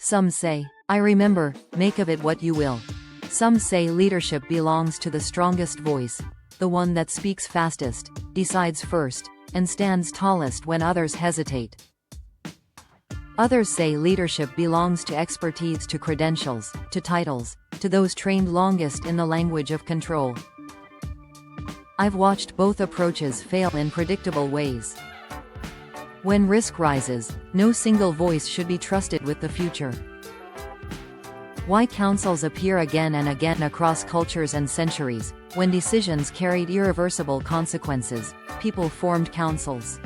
Some say, I remember, make of it what you will. Some say leadership belongs to the strongest voice, the one that speaks fastest, decides first, and stands tallest when others hesitate. Others say leadership belongs to expertise, to credentials, to titles, to those trained longest in the language of control. I've watched both approaches fail in predictable ways. When risk rises, no single voice should be trusted with the future. Why councils appear again and again across cultures and centuries? When decisions carried irreversible consequences, people formed councils.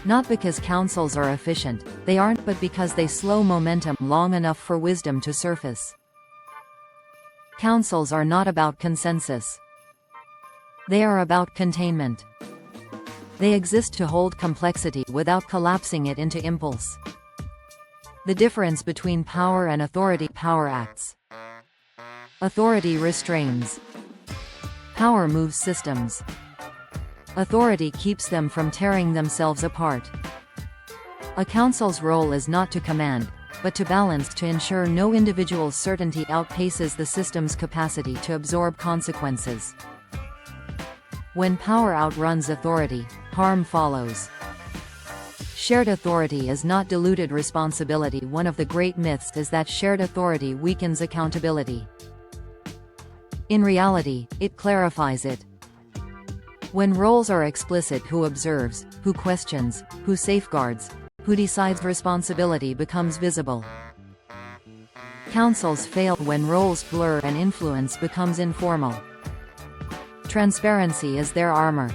Not because councils are efficient, they aren't, but because they slow momentum long enough for wisdom to surface. Councils are not about consensus. They are about containment. They exist to hold complexity without collapsing it into impulse. The difference between power and authority: power acts. Authority restrains. Power moves systems. Authority keeps them from tearing themselves apart. A council's role is not to command, but to balance, to ensure no individual's certainty outpaces the system's capacity to absorb consequences. When power outruns authority, harm follows. Shared authority is not diluted responsibility. One of the great myths is that shared authority weakens accountability. In reality, it clarifies it. When roles are explicit, who observes, who questions, who safeguards, who decides, responsibility becomes visible. Councils fail when roles blur and influence becomes informal. Transparency is their armor.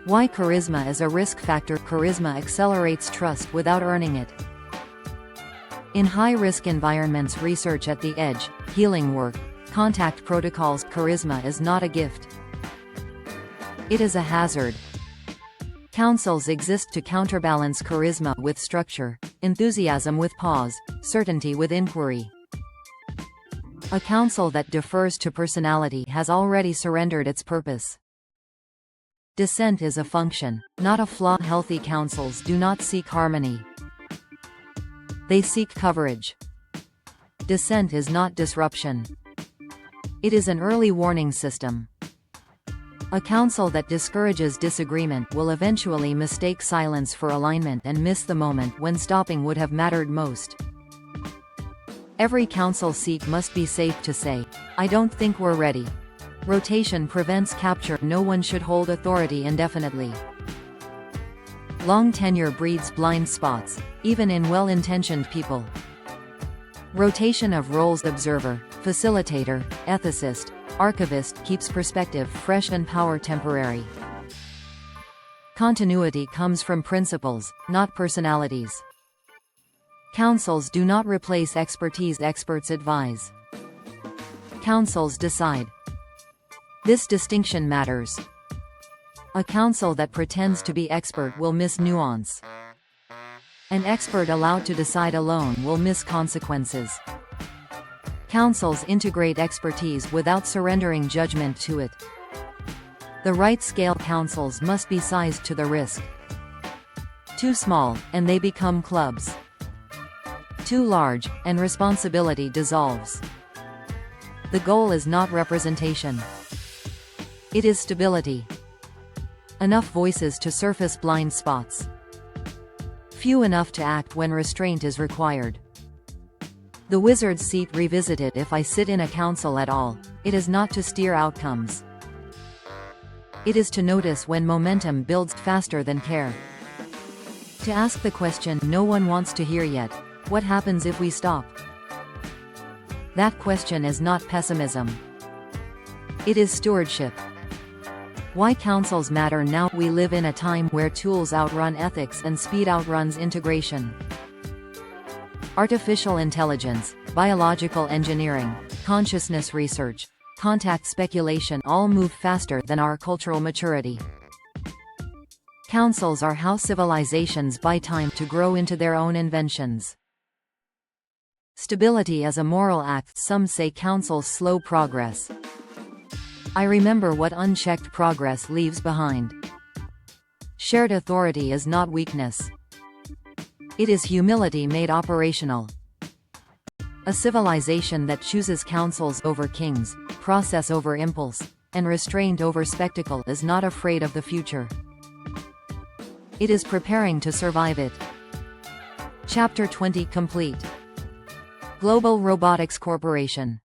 Why charisma is a risk factor? Charisma accelerates trust without earning it. In high-risk environments, research at the edge, healing work, contact protocols, charisma is not a gift. It is a hazard. Councils exist to counterbalance charisma with structure, enthusiasm with pause, certainty with inquiry. A council that defers to personality has already surrendered its purpose. Dissent is a function, not a flaw. Healthy councils do not seek harmony. They seek coverage. Dissent is not disruption. It is an early warning system. A council that discourages disagreement will eventually mistake silence for alignment and miss the moment when stopping would have mattered most. Every council seat must be safe to say, I don't think we're ready. Rotation prevents capture. No one should hold authority indefinitely. Long tenure breeds blind spots, even in well-intentioned people. Rotation of roles: observer, facilitator, ethicist, archivist keeps perspective fresh and power temporary. Continuity comes from principles, not personalities. Councils do not replace expertise, experts advise. Councils decide. This distinction matters. A council that pretends to be expert will miss nuance. An expert allowed to decide alone will miss consequences. Councils integrate expertise without surrendering judgment to it. The right scale: councils must be sized to the risk. Too small, and they become clubs. Too large, and responsibility dissolves. The goal is not representation. It is stability. Enough voices to surface blind spots. Few enough to act when restraint is required. The wizard's seat revisited: if I sit in a council at all, it is not to steer outcomes. It is to notice when momentum builds faster than care. To ask the question no one wants to hear yet: what happens if we stop? That question is not pessimism. It is stewardship. Why councils matter now? We live in a time where tools outrun ethics and speed outruns integration. Artificial intelligence, biological engineering, consciousness research, contact speculation all move faster than our cultural maturity. Councils are how civilizations buy time to grow into their own inventions. Stability as a moral act: some say councils slow progress. I remember what unchecked progress leaves behind. Shared authority is not weakness. It is humility made operational. A civilization that chooses councils over kings, process over impulse, and restraint over spectacle is not afraid of the future. It is preparing to survive it. Chapter 20 complete. Global Robotics Corporation.